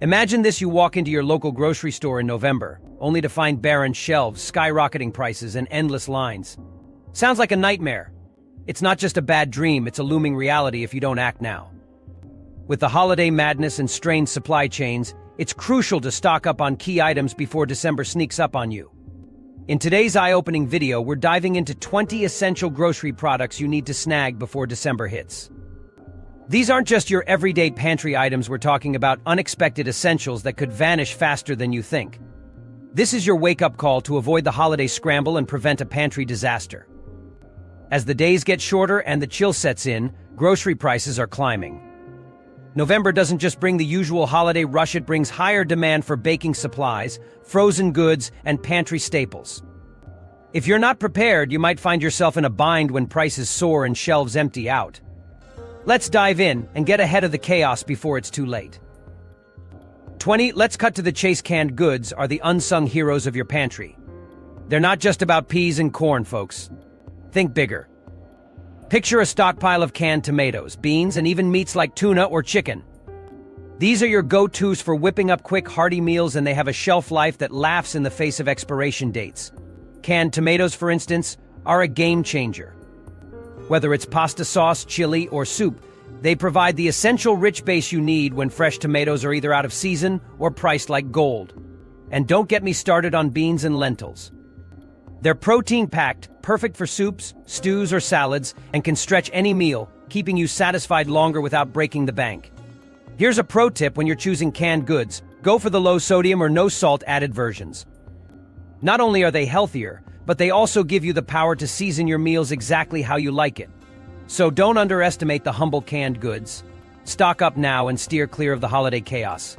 Imagine this: you walk into your local grocery store in November, only to find barren shelves, skyrocketing prices, and endless lines. Sounds like a nightmare. It's not just a bad dream, it's a looming reality if you don't act now. With the holiday madness and strained supply chains, it's crucial to stock up on key items before December sneaks up on you. In today's eye-opening video, we're diving into 20 essential grocery products you need to snag before December hits. These aren't just your everyday pantry items, we're talking about unexpected essentials that could vanish faster than you think. This is your wake-up call to avoid the holiday scramble and prevent a pantry disaster. As the days get shorter and the chill sets in, grocery prices are climbing. November doesn't just bring the usual holiday rush, it brings higher demand for baking supplies, frozen goods, and pantry staples. If you're not prepared, you might find yourself in a bind when prices soar and shelves empty out. Let's dive in and get ahead of the chaos before it's too late. 20. Let's cut to the chase. Canned goods are the unsung heroes of your pantry. They're not just about peas and corn, folks. Think bigger. Picture a stockpile of canned tomatoes, beans, and even meats like tuna or chicken. These are your go-tos for whipping up quick, hearty meals, and they have a shelf life that laughs in the face of expiration dates. Canned tomatoes, for instance, are a game changer. Whether it's pasta sauce, chili, or soup, they provide the essential rich base you need when fresh tomatoes are either out of season or priced like gold. And don't get me started on beans and lentils. They're protein-packed, perfect for soups, stews, or salads, and can stretch any meal, keeping you satisfied longer without breaking the bank. Here's a pro tip when you're choosing canned goods: go for the low-sodium or no-salt added versions. Not only are they healthier, but they also give you the power to season your meals exactly how you like it. So don't underestimate the humble canned goods. Stock up now and steer clear of the holiday chaos.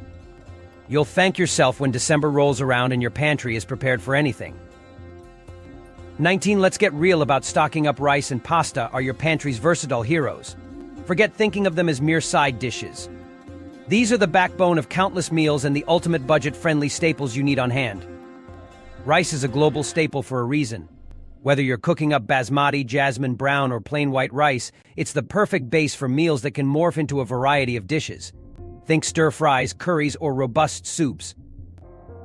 You'll thank yourself when December rolls around and your pantry is prepared for anything. 19. Let's get real about stocking up. Rice and pasta are your pantry's versatile heroes. Forget thinking of them as mere side dishes. These are the backbone of countless meals and the ultimate budget-friendly staples you need on hand. Rice is a global staple for a reason. Whether you're cooking up basmati, jasmine brown, or plain white rice, it's the perfect base for meals that can morph into a variety of dishes. Think stir-fries, curries, or robust soups.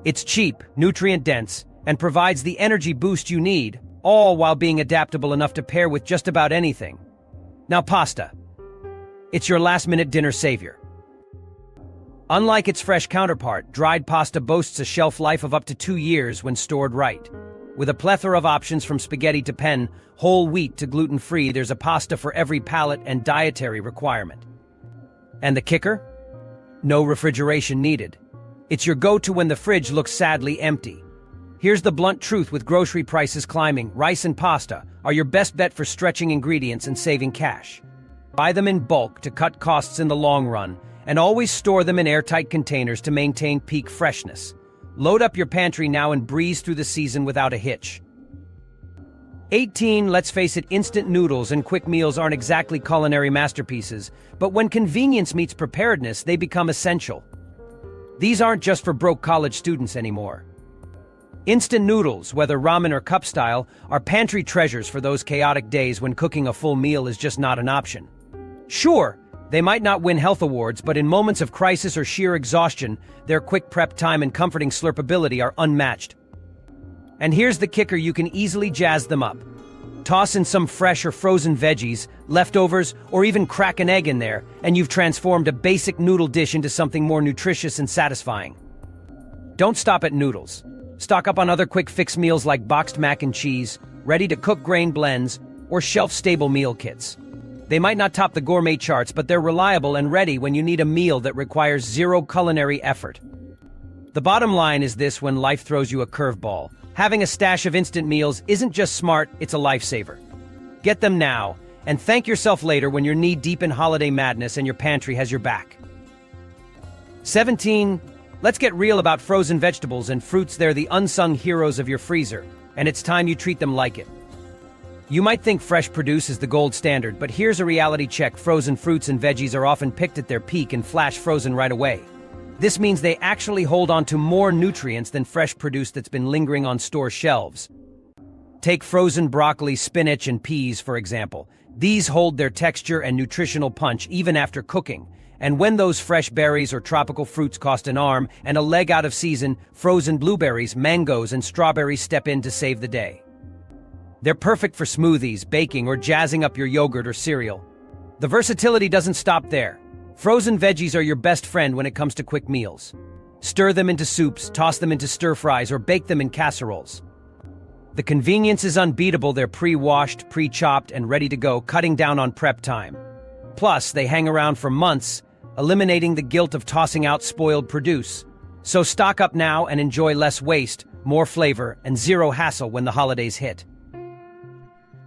It's cheap, nutrient-dense, and provides the energy boost you need, all while being adaptable enough to pair with just about anything. Now, pasta. It's your last-minute dinner savior. Unlike its fresh counterpart, dried pasta boasts a shelf life of up to 2 years when stored right. With a plethora of options from spaghetti to penne, whole wheat to gluten-free, there's a pasta for every palate and dietary requirement. And the kicker? No refrigeration needed. It's your go-to when the fridge looks sadly empty. Here's the blunt truth: with grocery prices climbing, rice and pasta are your best bet for stretching ingredients and saving cash. Buy them in bulk to cut costs in the long run, and always store them in airtight containers to maintain peak freshness. Load up your pantry now and breeze through the season without a hitch. 18. Let's face it, instant noodles and quick meals aren't exactly culinary masterpieces, but when convenience meets preparedness, they become essential. These aren't just for broke college students anymore. Instant noodles, whether ramen or cup style, are pantry treasures for those chaotic days when cooking a full meal is just not an option. Sure, they might not win health awards, but in moments of crisis or sheer exhaustion, their quick prep time and comforting slurpability are unmatched. And here's the kicker: you can easily jazz them up. Toss in some fresh or frozen veggies, leftovers, or even crack an egg in there, and you've transformed a basic noodle dish into something more nutritious and satisfying. Don't stop at noodles. Stock up on other quick fix meals like boxed mac and cheese, ready-to-cook grain blends, or shelf-stable meal kits. They might not top the gourmet charts, but they're reliable and ready when you need a meal that requires zero culinary effort. The bottom line is this: when life throws you a curveball, having a stash of instant meals isn't just smart, it's a lifesaver. Get them now, and thank yourself later when you're knee-deep in holiday madness and your pantry has your back. 17. Let's get real about frozen vegetables and fruits. They're the unsung heroes of your freezer, and it's time you treat them like it. You might think fresh produce is the gold standard, but here's a reality check: frozen fruits and veggies are often picked at their peak and flash frozen right away. This means they actually hold on to more nutrients than fresh produce that's been lingering on store shelves. Take frozen broccoli, spinach, and peas, for example. These hold their texture and nutritional punch even after cooking, And when those fresh berries or tropical fruits cost an arm and a leg out of season, frozen blueberries, mangoes, and strawberries step in to save the day. They're perfect for smoothies, baking, or jazzing up your yogurt or cereal. The versatility doesn't stop there. Frozen veggies are your best friend when it comes to quick meals. Stir them into soups, toss them into stir-fries, or bake them in casseroles. The convenience is unbeatable. They're pre-washed, pre-chopped, and ready to go, cutting down on prep time. Plus, they hang around for months, eliminating the guilt of tossing out spoiled produce. So stock up now and enjoy less waste, more flavor, and zero hassle when the holidays hit.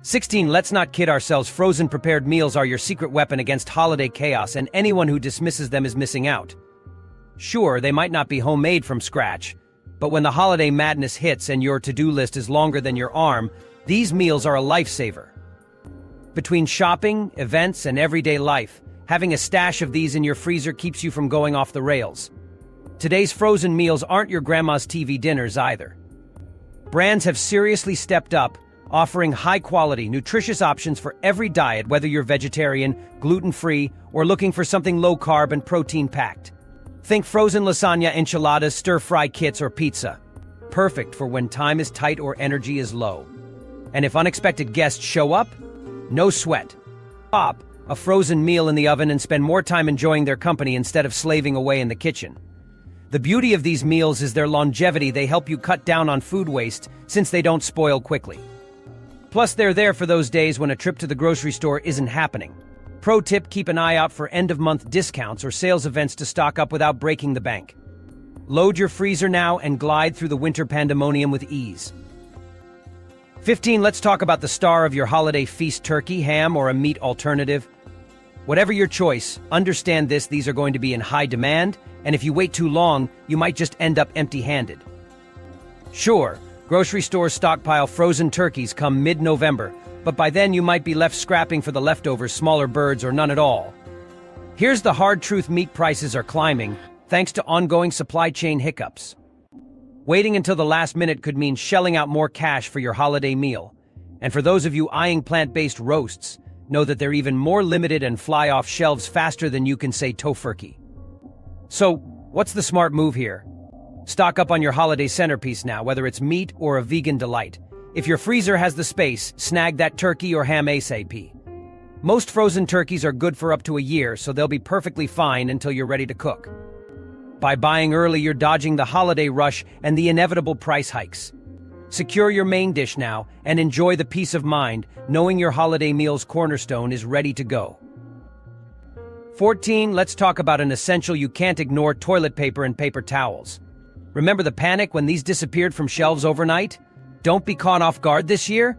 16. Let's not kid ourselves. Frozen prepared meals are your secret weapon against holiday chaos, and anyone who dismisses them is missing out. Sure, they might not be homemade from scratch, but when the holiday madness hits and your to-do list is longer than your arm, these meals are a lifesaver. Between shopping, events, and everyday life, having a stash of these in your freezer keeps you from going off the rails. Today's frozen meals aren't your grandma's TV dinners either. Brands have seriously stepped up, offering high-quality, nutritious options for every diet, whether you're vegetarian, gluten-free, or looking for something low-carb and protein-packed. Think frozen lasagna, enchiladas, stir-fry kits, or pizza. Perfect for when time is tight or energy is low. And if unexpected guests show up, no sweat. Pop a frozen meal in the oven and spend more time enjoying their company instead of slaving away in the kitchen. The beauty of these meals is their longevity. They help you cut down on food waste since they don't spoil quickly. Plus, they're there for those days when a trip to the grocery store isn't happening. Pro tip, keep an eye out for end-of-month discounts or sales events to stock up without breaking the bank. Load your freezer now and glide through the winter pandemonium with ease. 15. Let's talk about the star of your holiday feast: turkey, ham, or a meat alternative. Whatever your choice, understand this: these are going to be in high demand, and if you wait too long, you might just end up empty-handed. Sure, grocery stores stockpile frozen turkeys come mid-November, but by then you might be left scrapping for the leftovers, smaller birds, or none at all. Here's the hard truth: meat prices are climbing, thanks to ongoing supply chain hiccups. Waiting until the last minute could mean shelling out more cash for your holiday meal. And for those of you eyeing plant-based roasts, know that they're even more limited and fly off shelves faster than you can say tofurkey. So, what's the smart move here? Stock up on your holiday centerpiece now, whether it's meat or a vegan delight. If your freezer has the space, snag that turkey or ham ASAP. Most frozen turkeys are good for up to a year, so they'll be perfectly fine until you're ready to cook. By buying early, you're dodging the holiday rush and the inevitable price hikes. Secure your main dish now and enjoy the peace of mind knowing your holiday meal's cornerstone is ready to go. 14. Let's talk about an essential you can't ignore: toilet paper and paper towels. Remember the panic when these disappeared from shelves overnight? Don't be caught off guard this year.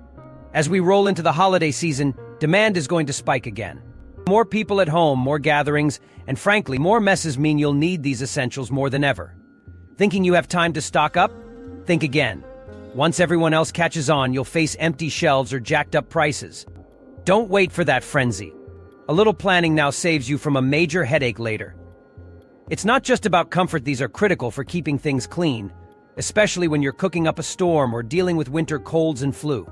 As we roll into the holiday season, demand is going to spike again. More people at home, more gatherings, and frankly, more messes mean you'll need these essentials more than ever. Thinking you have time to stock up? Think again. Once everyone else catches on, you'll face empty shelves or jacked up prices. Don't wait for that frenzy. A little planning now saves you from a major headache later. It's not just about comfort. These are critical for keeping things clean, especially when you're cooking up a storm or dealing with winter colds and flu.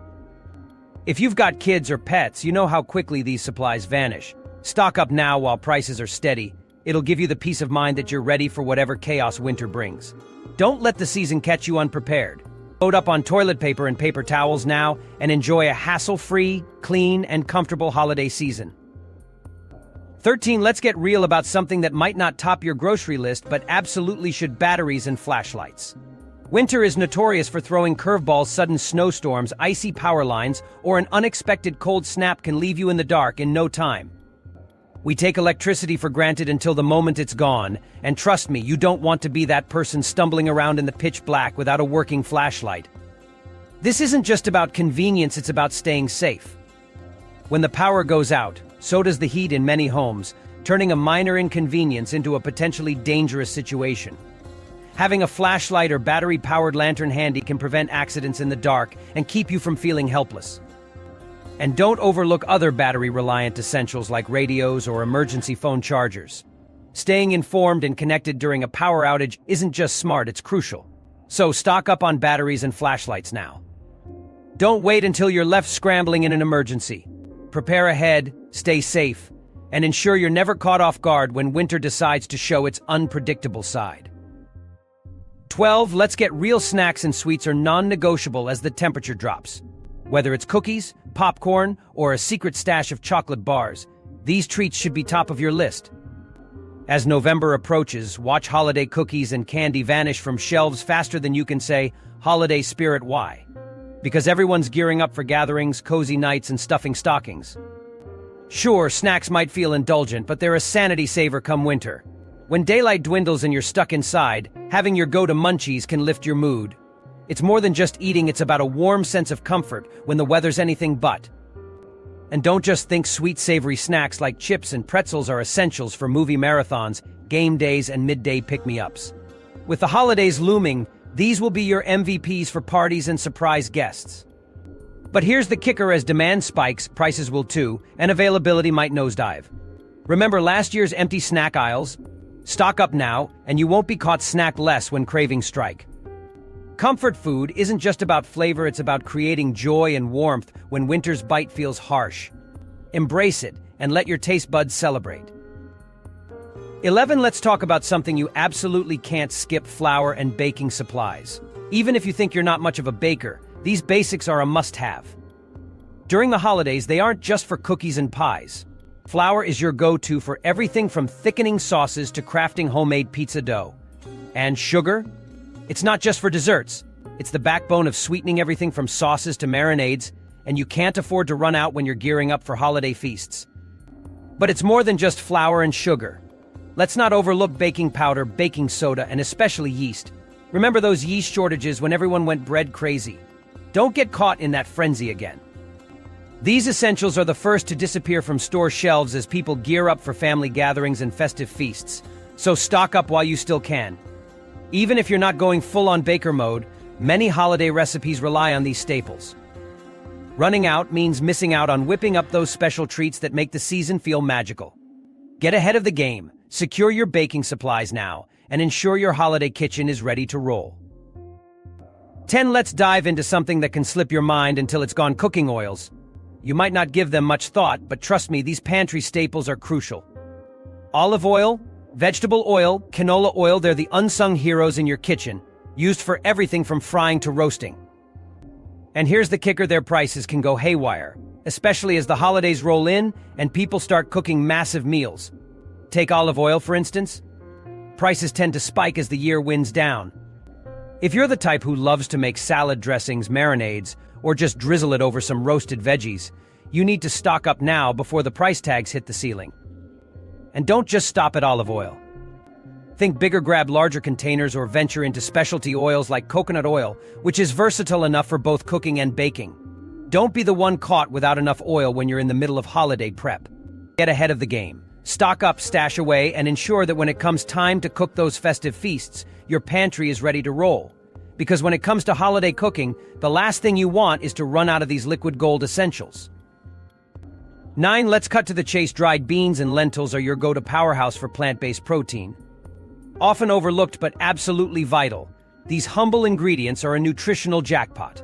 If you've got kids or pets, you know how quickly these supplies vanish. Stock up now while prices are steady. It'll give you the peace of mind that you're ready for whatever chaos winter brings. Don't let the season catch you unprepared. Load up on toilet paper and paper towels now and enjoy a hassle-free, clean, and comfortable holiday season. 13. Let's get real about something that might not top your grocery list but absolutely should: batteries and flashlights. Winter is notorious for throwing curveballs. Sudden snowstorms, icy power lines, or an unexpected cold snap can leave you in the dark in no time. We take electricity for granted until the moment it's gone, and trust me, you don't want to be that person stumbling around in the pitch black without a working flashlight. This isn't just about convenience, it's about staying safe. When the power goes out, so does the heat in many homes, turning a minor inconvenience into a potentially dangerous situation. Having a flashlight or battery-powered lantern handy can prevent accidents in the dark and keep you from feeling helpless. And don't overlook other battery-reliant essentials like radios or emergency phone chargers. Staying informed and connected during a power outage isn't just smart, it's crucial. So stock up on batteries and flashlights now. Don't wait until you're left scrambling in an emergency. Prepare ahead, stay safe, and ensure you're never caught off guard when winter decides to show its unpredictable side. 12. Let's get real. Snacks and sweets are non-negotiable as the temperature drops. Whether it's cookies, popcorn, or a secret stash of chocolate bars, these treats should be top of your list. As November approaches, watch holiday cookies and candy vanish from shelves faster than you can say, "Holiday spirit." Why? Because everyone's gearing up for gatherings, cozy nights, and stuffing stockings. Sure, snacks might feel indulgent, but they're a sanity saver come winter. When daylight dwindles and you're stuck inside, having your go-to munchies can lift your mood. It's more than just eating, it's about a warm sense of comfort when the weather's anything but. And don't just think sweet savory snacks like chips and pretzels are essentials for movie marathons, game days, and midday pick-me-ups. With the holidays looming, these will be your MVPs for parties and surprise guests. But here's the kicker: as demand spikes, prices will too, and availability might nosedive. Remember last year's empty snack aisles? Stock up now, and you won't be caught snackless when cravings strike. Comfort food isn't just about flavor, it's about creating joy and warmth when winter's bite feels harsh. Embrace it, and let your taste buds celebrate. 11. Let's talk about something you absolutely can't skip: flour and baking supplies. Even if you think you're not much of a baker, these basics are a must-have. During the holidays, they aren't just for cookies and pies. Flour is your go-to for everything from thickening sauces to crafting homemade pizza dough. And sugar? It's not just for desserts. It's the backbone of sweetening everything from sauces to marinades, and you can't afford to run out when you're gearing up for holiday feasts. But it's more than just flour and sugar. Let's not overlook baking powder, baking soda, and especially yeast. Remember those yeast shortages when everyone went bread crazy? Don't get caught in that frenzy again. These essentials are the first to disappear from store shelves as people gear up for family gatherings and festive feasts. So stock up while you still can. Even if you're not going full-on baker mode, many holiday recipes rely on these staples. Running out means missing out on whipping up those special treats that make the season feel magical. Get ahead of the game, secure your baking supplies now, and ensure your holiday kitchen is ready to roll. 10. Let's dive into something that can slip your mind until it's gone: cooking oils. You might not give them much thought, but trust me, these pantry staples are crucial. Olive oil, vegetable oil, canola oil, they're the unsung heroes in your kitchen, used for everything from frying to roasting. And here's the kicker: their prices can go haywire, especially as the holidays roll in and people start cooking massive meals. Take olive oil, for instance. Prices tend to spike as the year winds down. If you're the type who loves to make salad dressings, marinades, or just drizzle it over some roasted veggies, you need to stock up now before the price tags hit the ceiling. And don't just stop at olive oil. Think bigger, grab larger containers, or venture into specialty oils like coconut oil, which is versatile enough for both cooking and baking. Don't be the one caught without enough oil when you're in the middle of holiday prep. Get ahead of the game. Stock up, stash away, and ensure that when it comes time to cook those festive feasts, your pantry is ready to roll. Because when it comes to holiday cooking, the last thing you want is to run out of these liquid gold essentials. 9. Let's cut to the chase. Dried beans and lentils are your go-to powerhouse for plant-based protein. Often overlooked but absolutely vital, these humble ingredients are a nutritional jackpot.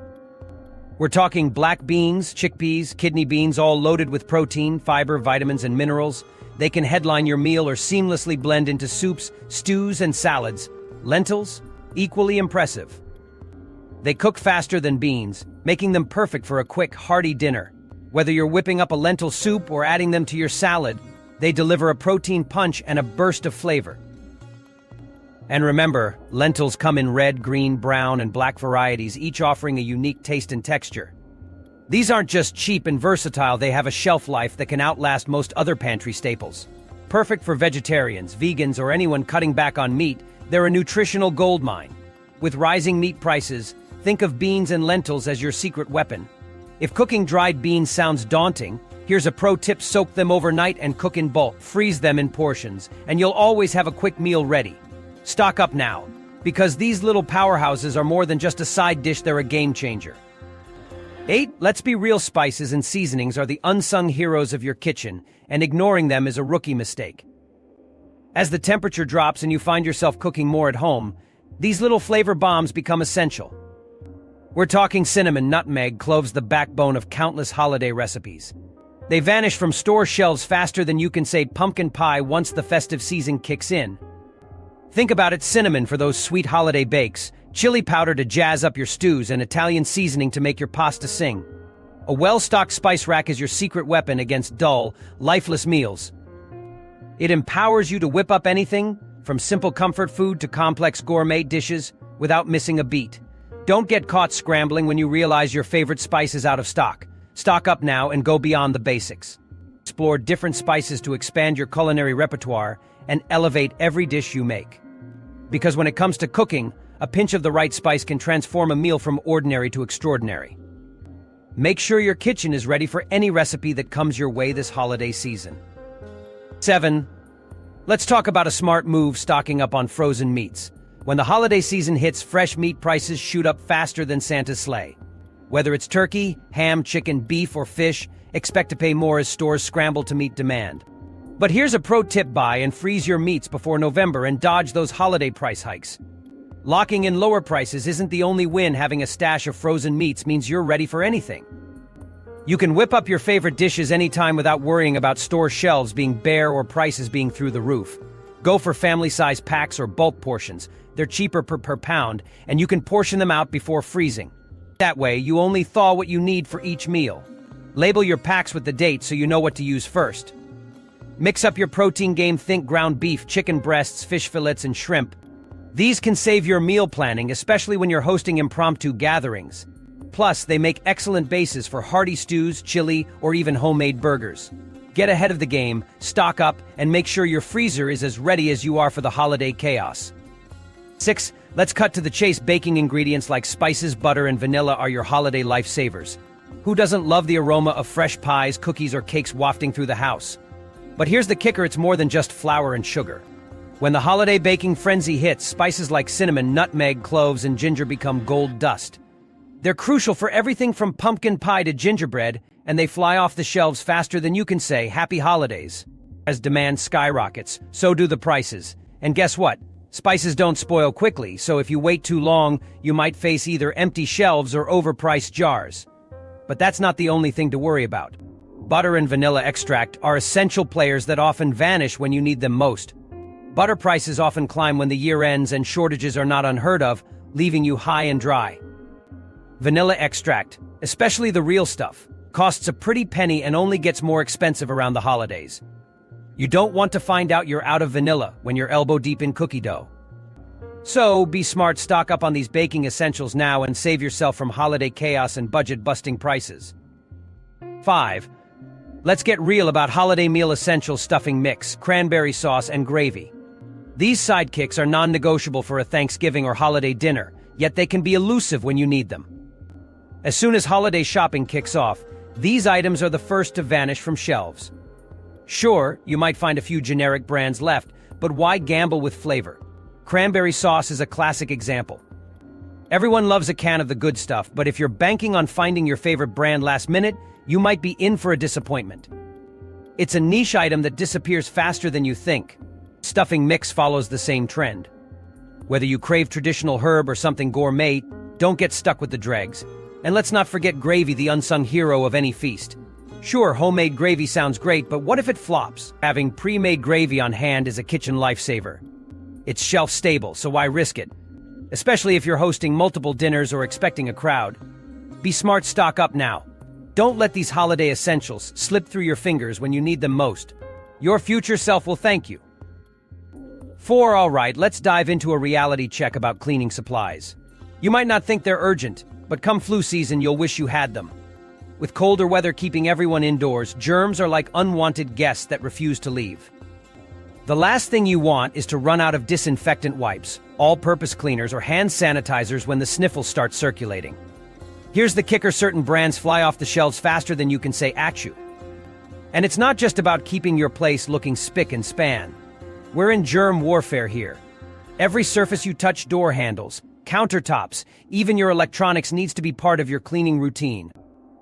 We're talking black beans, chickpeas, kidney beans, all loaded with protein, fiber, vitamins, and minerals. They can headline your meal or seamlessly blend into soups, stews, and salads. Lentils? Equally impressive. They cook faster than beans, making them perfect for a quick, hearty dinner. Whether you're whipping up a lentil soup or adding them to your salad, they deliver a protein punch and a burst of flavor. And remember, lentils come in red, green, brown, and black varieties, each offering a unique taste and texture. These aren't just cheap and versatile, they have a shelf life that can outlast most other pantry staples. Perfect for vegetarians, vegans, or anyone cutting back on meat, they're a nutritional goldmine. With rising meat prices, think of beans and lentils as your secret weapon. If cooking dried beans sounds daunting, here's a pro tip: soak them overnight and cook in bulk. Freeze them in portions, and you'll always have a quick meal ready. Stock up now, because these little powerhouses are more than just a side dish, they're a game changer. 8. Let's be real, spices and seasonings are the unsung heroes of your kitchen, and ignoring them is a rookie mistake. As the temperature drops and you find yourself cooking more at home, these little flavor bombs become essential. We're talking cinnamon, nutmeg, cloves, the backbone of countless holiday recipes. They vanish from store shelves faster than you can say pumpkin pie once the festive season kicks in. Think about it: cinnamon for those sweet holiday bakes, chili powder to jazz up your stews, and Italian seasoning to make your pasta sing. A well-stocked spice rack is your secret weapon against dull, lifeless meals. It empowers you to whip up anything, from simple comfort food to complex gourmet dishes, without missing a beat. Don't get caught scrambling when you realize your favorite spice is out of stock. Stock up now and go beyond the basics. Explore different spices to expand your culinary repertoire and elevate every dish you make. Because when it comes to cooking, a pinch of the right spice can transform a meal from ordinary to extraordinary. Make sure your kitchen is ready for any recipe that comes your way this holiday season. 7. Let's talk about a smart move: stocking up on frozen meats. When the holiday season hits, fresh meat prices shoot up faster than Santa's sleigh. Whether it's turkey, ham, chicken, beef, or fish, expect to pay more as stores scramble to meet demand. But here's a pro tip: buy and freeze your meats before November and dodge those holiday price hikes. Locking in lower prices isn't the only win. Having a stash of frozen meats means you're ready for anything. You can whip up your favorite dishes anytime without worrying about store shelves being bare or prices being through the roof. Go for family-size packs or bulk portions. They're cheaper per pound, and you can portion them out before freezing. That way, you only thaw what you need for each meal. Label your packs with the date so you know what to use first. Mix up your protein game. Think ground beef, chicken breasts, fish fillets, and shrimp. These can save your meal planning, especially when you're hosting impromptu gatherings. Plus, they make excellent bases for hearty stews, chili, or even homemade burgers. Get ahead of the game, stock up, and make sure your freezer is as ready as you are for the holiday chaos. 6. Let's cut to the chase. Baking ingredients like spices, butter, and vanilla are your holiday lifesavers. Who doesn't love the aroma of fresh pies, cookies, or cakes wafting through the house? But here's the kicker: it's more than just flour and sugar. When the holiday baking frenzy hits, spices like cinnamon, nutmeg, cloves, and ginger become gold dust. They're crucial for everything from pumpkin pie to gingerbread, and they fly off the shelves faster than you can say happy holidays. As demand skyrockets, so do the prices. And guess what? Spices don't spoil quickly, so if you wait too long, you might face either empty shelves or overpriced jars. But that's not the only thing to worry about. Butter and vanilla extract are essential players that often vanish when you need them most. Butter prices often climb when the year ends, and shortages are not unheard of, leaving you high and dry. Vanilla extract, especially the real stuff, costs a pretty penny and only gets more expensive around the holidays. You don't want to find out you're out of vanilla when you're elbow deep in cookie dough. So, be smart, stock up on these baking essentials now and save yourself from holiday chaos and budget-busting prices. 5. Let's get real about holiday meal essentials: stuffing mix, cranberry sauce, and gravy. These sidekicks are non-negotiable for a Thanksgiving or holiday dinner, yet they can be elusive when you need them. As soon as holiday shopping kicks off, these items are the first to vanish from shelves. Sure, you might find a few generic brands left, but why gamble with flavor? Cranberry sauce is a classic example. Everyone loves a can of the good stuff, but if you're banking on finding your favorite brand last minute, you might be in for a disappointment. It's a niche item that disappears faster than you think. Stuffing mix follows the same trend. Whether you crave traditional herb or something gourmet, don't get stuck with the dregs. And let's not forget gravy, the unsung hero of any feast. Sure, homemade gravy sounds great, but what if it flops? Having pre-made gravy on hand is a kitchen lifesaver. It's shelf-stable, so why risk it? Especially if you're hosting multiple dinners or expecting a crowd. Be smart, stock up now. Don't let these holiday essentials slip through your fingers when you need them most. Your future self will thank you. 4. All right, let's dive into a reality check about cleaning supplies. You might not think they're urgent, but come flu season, you'll wish you had them. With colder weather keeping everyone indoors, germs are like unwanted guests that refuse to leave. The last thing you want is to run out of disinfectant wipes, all-purpose cleaners, or hand sanitizers when the sniffles start circulating. Here's the kicker: certain brands fly off the shelves faster than you can say achoo. And it's not just about keeping your place looking spick and span. We're in germ warfare here. Every surface you touch, door handles, countertops, even your electronics, needs to be part of your cleaning routine.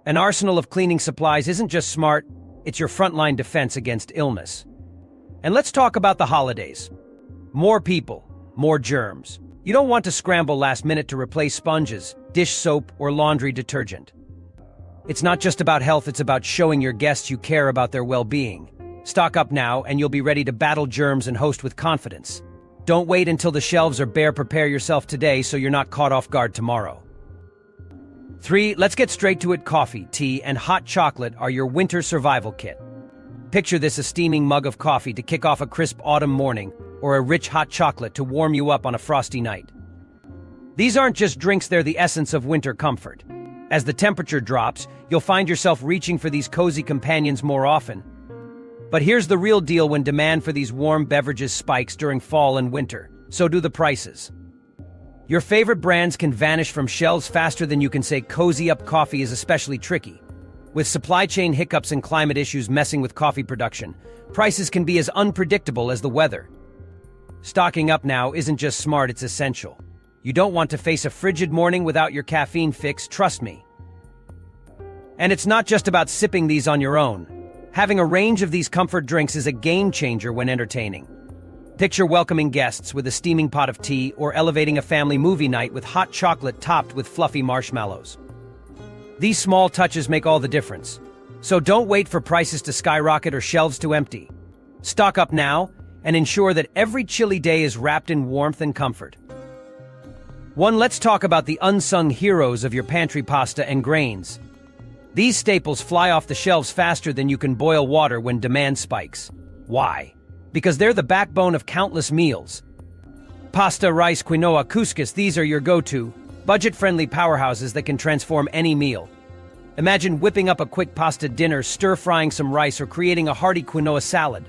An arsenal of cleaning supplies isn't just smart, it's your frontline defense against illness. And let's talk about the holidays. More people, more germs. You don't want to scramble last minute to replace sponges, dish soap, or laundry detergent. It's not just about health, it's about showing your guests you care about their well-being. Stock up now, and you'll be ready to battle germs and host with confidence. Don't wait until the shelves are bare. Prepare yourself today so you're not caught off guard tomorrow. 3. Let's get straight to it. Coffee, tea, and hot chocolate are your winter survival kit. Picture this: a steaming mug of coffee to kick off a crisp autumn morning, or a rich hot chocolate to warm you up on a frosty night. These aren't just drinks, they're the essence of winter comfort. As the temperature drops, you'll find yourself reaching for these cozy companions more often. But here's the real deal: when demand for these warm beverages spikes during fall and winter, so do the prices. Your favorite brands can vanish from shelves faster than you can say. Cozy up coffee is especially tricky. With supply chain hiccups and climate issues messing with coffee production, prices can be as unpredictable as the weather. Stocking up now isn't just smart, it's essential. You don't want to face a frigid morning without your caffeine fix, trust me. And it's not just about sipping these on your own. Having a range of these comfort drinks is a game changer when entertaining. Picture welcoming guests with a steaming pot of tea, or elevating a family movie night with hot chocolate topped with fluffy marshmallows. These small touches make all the difference. So don't wait for prices to skyrocket or shelves to empty. Stock up now and ensure that every chilly day is wrapped in warmth and comfort. 1. Let's talk about the unsung heroes of your pantry: pasta and grains. These staples fly off the shelves faster than you can boil water when demand spikes. Why? Because they're the backbone of countless meals. Pasta, rice, quinoa, couscous, these are your go-to, budget-friendly powerhouses that can transform any meal. Imagine whipping up a quick pasta dinner, stir-frying some rice, or creating a hearty quinoa salad.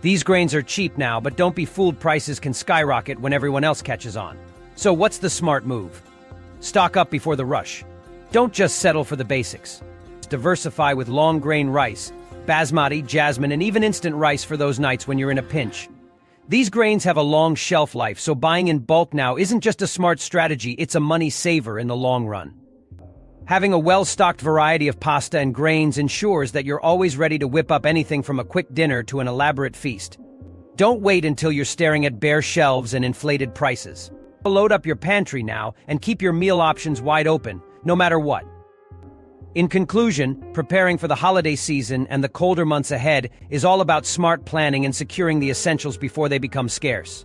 These grains are cheap now, but don't be fooled, prices can skyrocket when everyone else catches on. So what's the smart move? Stock up before the rush. Don't just settle for the basics. Diversify with long-grain rice, basmati, jasmine, and even instant rice for those nights when you're in a pinch. These grains have a long shelf life, so buying in bulk now isn't just a smart strategy, it's a money saver in the long run. Having a well-stocked variety of pasta and grains ensures that you're always ready to whip up anything from a quick dinner to an elaborate feast. Don't wait until you're staring at bare shelves and inflated prices. Load up your pantry now and keep your meal options wide open, no matter what. In conclusion, preparing for the holiday season and the colder months ahead is all about smart planning and securing the essentials before they become scarce.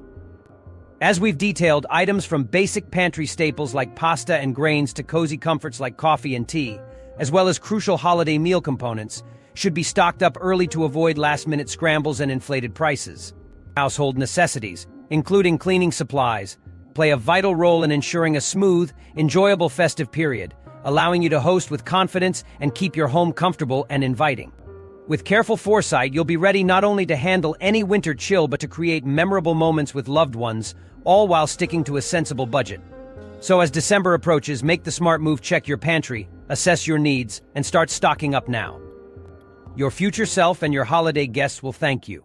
As we've detailed, items from basic pantry staples like pasta and grains to cozy comforts like coffee and tea, as well as crucial holiday meal components, should be stocked up early to avoid last-minute scrambles and inflated prices. Household necessities, including cleaning supplies, play a vital role in ensuring a smooth, enjoyable festive period, allowing you to host with confidence and keep your home comfortable and inviting. With careful foresight, you'll be ready not only to handle any winter chill but to create memorable moments with loved ones, all while sticking to a sensible budget. So as December approaches, make the smart move: check your pantry, assess your needs, and start stocking up now. Your future self and your holiday guests will thank you.